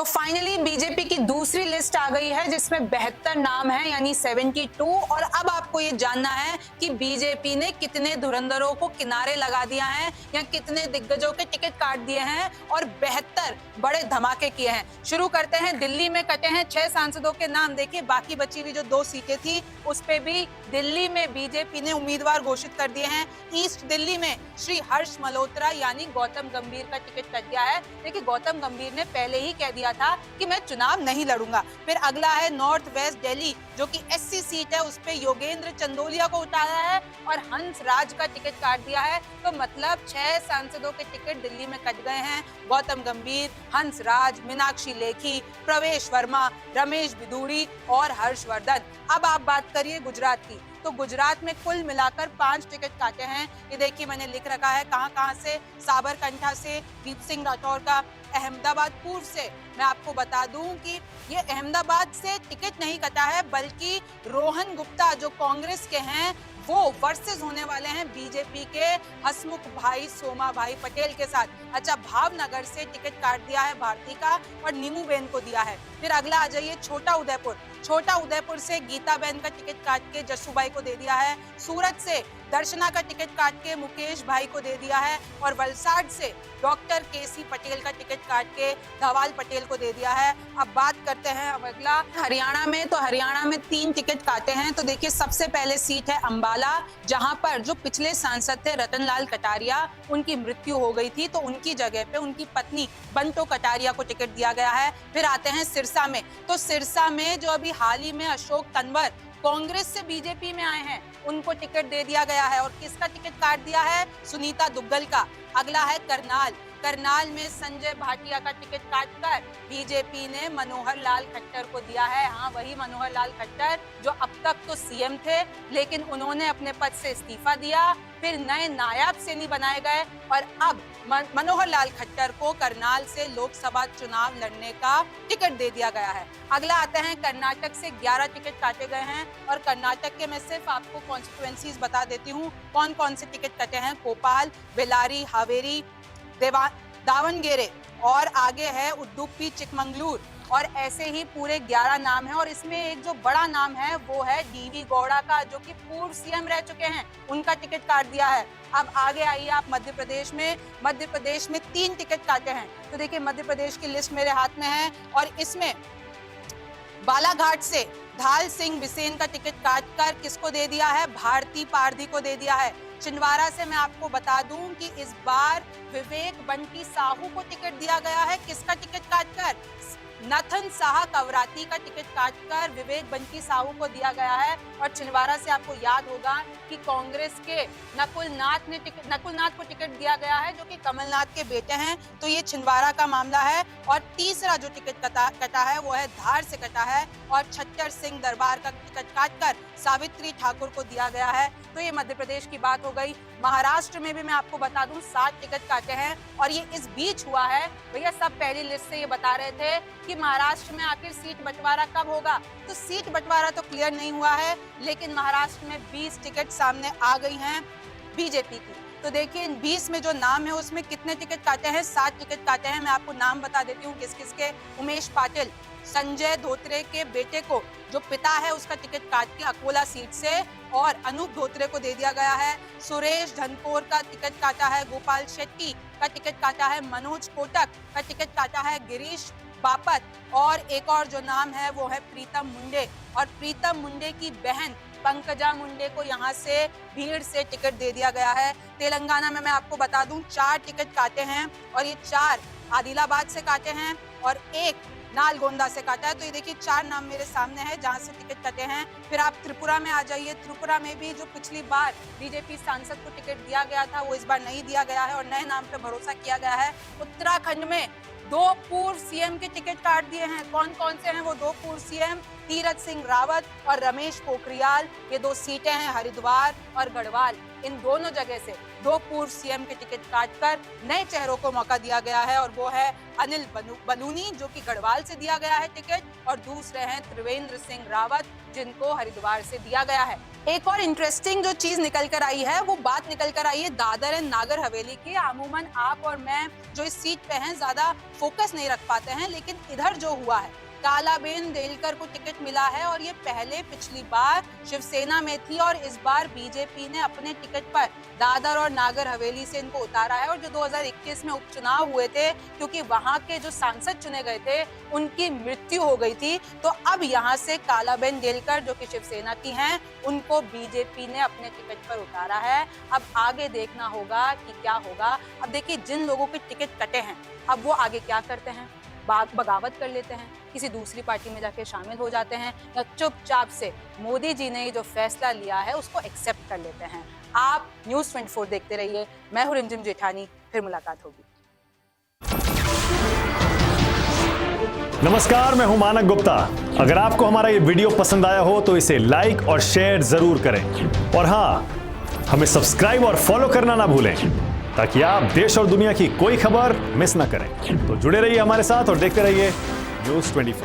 तो finally BJP की दूसरी लिस्ट आ गई है जिसमें 72 नाम है यानी 72। और अब आपको ये जानना है कि बीजेपी ने कितने धुरंधरों को किनारे लगा दिया है या कितने दिग्गजों के टिकट काट दिए हैं और 72 बड़े धमाके किए हैं। शुरू करते हैं, दिल्ली में कटे हैं 6 सांसदों के नाम। देखिए, बाकी बची हुई जो 2 सीटें थी उस पे भी दिल्ली में बीजेपी ने उम्मीदवार घोषित कर दिए हैं। ईस्ट दिल्ली में श्री हर्ष मल्होत्रा यानी गौतम गंभीर का टिकट कट गया है। देखिए, गौतम गंभीर ने पहले ही कह दिया था कि मैं चुनाव नहीं लड़ूंगा। फिर अगला है नॉर्थ वेस्ट दिल्ली, जो कि एससी सीट है, उस पे योगेंद्र चंदोलिया को उतारा है और हंस राज का टिकट काट दिया है। तो मतलब 6 सांसदों के टिकट दिल्ली में कट गए हैं। गौतम गंभीर, हंस राज, मीनाक्षी लेखी, प्रवेश वर्मा, रमेश बिधूड़ी और हर्षवर्धन। अब आप बात करिए गुजरात की, तो गुजरात में कुल मिलाकर 5 टिकट काटे हैं। ये देखिए, मैंने लिख रखा है कहां से। साबरकांठा से दीप सिंह राठौर का, अहमदाबाद पूर्व से। मैं आपको बता दूं कि ये अहमदाबाद से टिकट नहीं कटा है, बल्कि रोहन गुप्ता जो कांग्रेस के हैं वो वर्सेस होने वाले हैं बीजेपी के हसमुख भाई सोमा भाई पटेल के साथ। अच्छा, भावनगर से टिकट काट दिया है भारती का और नीमूबेन को दिया है। फिर अगला आ जाइए छोटा उदयपुर। छोटा उदयपुर से गीताबेन का टिकट काट के जस्सूभाई को दे दिया है। सूरत से दर्शना का टिकट काट के मुकेश भाई को दे दिया है और वलसाड से डॉक्टर केसी पटेल का टिकट काट के धवाल पटेल को दे दिया है। अब बात करते हैं अब अगला हरियाणा में, तो हरियाणा में 3 टिकट काटे हैं। तो देखिए, सबसे पहले सीट है अंबाला, जहां पर जो पिछले सांसद थे रतनलाल कटारिया, उनकी मृत्यु हो गई थी, तो उनकी जगह पे उनकी पत्नी बंटो कटारिया को टिकट दिया गया है। फिर आते हैं सिरसा में, तो सिरसा में जो अभी हाल ही में अशोक तंवर कांग्रेस से बीजेपी में आए हैं, उनको टिकट दे दिया गया है। और किसका टिकट काट दिया है? सुनीता दुग्गल का। अगला है करनाल। करनाल में संजय भाटिया का टिकट काटकर बीजेपी ने मनोहर लाल खट्टर को दिया है। हाँ, वही मनोहर लाल खट्टर जो अब तक तो सीएम थे, लेकिन उन्होंने अपने पद से इस्तीफा दिया, फिर नए नायब सेनी बनाए गए और अब मनोहर लाल खट्टर को करनाल से लोकसभा चुनाव लड़ने का टिकट दे दिया गया है। अगला आते हैं कर्नाटक से 11 टिकट काटे गए हैं और कर्नाटक के मैं सिर्फ आपको कॉन्स्टिट्यूएंसीज बता देती हूँ कौन कौन से टिकट कटे हैं। कोपाल, बेलारी, हावेरी, दावनगेरे और आगे है उडुपी, चिकमंगलूर, और ऐसे ही पूरे 11 नाम हैं। और इसमें एक जो बड़ा नाम है वो है डीवी गौड़ा का, जो कि पूर्व सीएम रह चुके हैं, उनका टिकट काट दिया है। अब आगे आइए आप मध्य प्रदेश में। मध्य प्रदेश में 3 टिकट काटे हैं। तो देखिए, मध्य प्रदेश की लिस्ट मेरे हाथ में है और इसमें बालाघाट से धाल सिंह बिसेन का टिकट काटकर किसको दे दिया है? भारती पारधी को दे दिया है। छिंदवाड़ा से मैं आपको बता दूं कि इस बार विवेक बंटी साहू को टिकट दिया गया है। किसका टिकट काटकर? नथन साहा कवराती का टिकट काटकर विवेक बंटी साहू को दिया गया है। और छिंदवाड़ा से आपको याद होगा कि कांग्रेस के नकुल नाथ को टिकट दिया गया है, जो कि कमलनाथ के बेटे हैं। तो ये छिंदवाड़ा का मामला है। और तीसरा जो टिकट कटा है वो है धार से कटा है और छट्टर सिंह दरबार का टिकट काटकर सावित्री ठाकुर को दिया गया है। तो ये मध्य प्रदेश की बात हो गई। महाराष्ट्र में भी मैं आपको बता दूं 7 टिकट काटे हैं और ये इस बीच हुआ है। भैया, सब पहली लिस्ट से ये बता रहे थे कि महाराष्ट्र में आखिर सीट बंटवारा कब होगा, तो सीट बंटवारा तो क्लियर नहीं हुआ है, लेकिन महाराष्ट्र में 20 टिकट सामने आ गई हैं बीजेपी की। तो देखिए, इन 20 में जो नाम है उसमें कितने टिकट काटे हैं? 7 टिकट काटे हैं। मैं आपको नाम बता देती हूँ किस किस के। उमेश पाटिल, संजय धोत्रे के बेटे को, जो पिता है, उसका टिकट काट के अकोला सीट से और अनूप धोत्रे को दे दिया गया है। सुरेश धनखोर का टिकट काटा है। गोपाल शेट्टी का टिकट काटा है। मनोज कोटक का टिकट काटा है गिरीश बापट। और एक और जो नाम है वो है प्रीतम मुंडे, और प्रीतम मुंडे की बहन पंकजा मुंडे को यहाँ से भीड़ से टिकट दे दिया गया है। तेलंगाना में मैं आपको बता दूं 4 टिकट काटे हैं और ये 4 आदिलाबाद से काटे हैं और 1 नालगोंदा से काटा है। तो ये देखिए, 4 नाम मेरे सामने है जहां से टिकट कटे हैं। फिर आप त्रिपुरा में आ जाइए। त्रिपुरा में भी जो पिछली बार बीजेपी सांसद को टिकट दिया गया था वो इस बार नहीं दिया गया है और नए नाम पे भरोसा किया गया है। उत्तराखंड में 2 पूर्व सीएम के टिकट काट दिए हैं। कौन कौन से हैं वो 2 पूर्व सीएम? तीरथ सिंह रावत और रमेश पोखरियाल। ये 2 सीटें हैं हरिद्वार और गढ़वाल। इन दोनों जगह से दो पूर्व सीएम के टिकट काटकर नए चेहरों को मौका दिया गया है और वो है अनिल बलूनी जो कि गढ़वाल से दिया गया है टिकट, और दूसरे हैं त्रिवेंद्र सिंह रावत जिनको हरिद्वार से दिया गया है। एक और इंटरेस्टिंग जो चीज निकल कर आई है वो बात निकल कर आई है दादर एंड नागर हवेली की। अमूमन आप और मैं जो इस सीट पे हैं ज्यादा फोकस नहीं रख पाते हैं, लेकिन इधर जो हुआ है कालाबेन देलकर को टिकट मिला है और ये पहले पिछली बार शिवसेना में थी और इस बार बीजेपी ने अपने टिकट पर दादर और नागर हवेली से इनको उतारा है। और जो 2021 में उपचुनाव हुए थे, क्योंकि वहां के जो सांसद चुने गए थे उनकी मृत्यु हो गई थी, तो अब यहाँ से कालाबेन देलकर जो कि शिवसेना की हैं उनको बीजेपी ने अपने टिकट पर उतारा है। अब आगे देखना होगा कि क्या होगा। अब देखिए जिन लोगों के टिकट कटे हैं अब वो आगे क्या करते हैं, बगावत कर लेते हैं, किसी दूसरी पार्टी में जाके शामिल हो जाते हैं, या चुपचाप से मोदी जी ने जो फैसला लिया है उसको एक्सेप्ट कर लेते हैं। आप न्यूज़ 24 देखते रहिए। मैं हूं रिमझिम जेठानी, फिर मुलाकात होगी। नमस्कार, मैं हूं मानक गुप्ता। अगर आपको हमारा ये वीडियो पसंद आया हो तो इसे लाइक और शेयर जरूर करें, और हाँ, हमें सब्सक्राइब और फॉलो करना ना भूलें ताकि आप देश और दुनिया की कोई खबर मिस ना करें। तो जुड़े रहिए हमारे साथ और देखते रहिए न्यूज़ 24।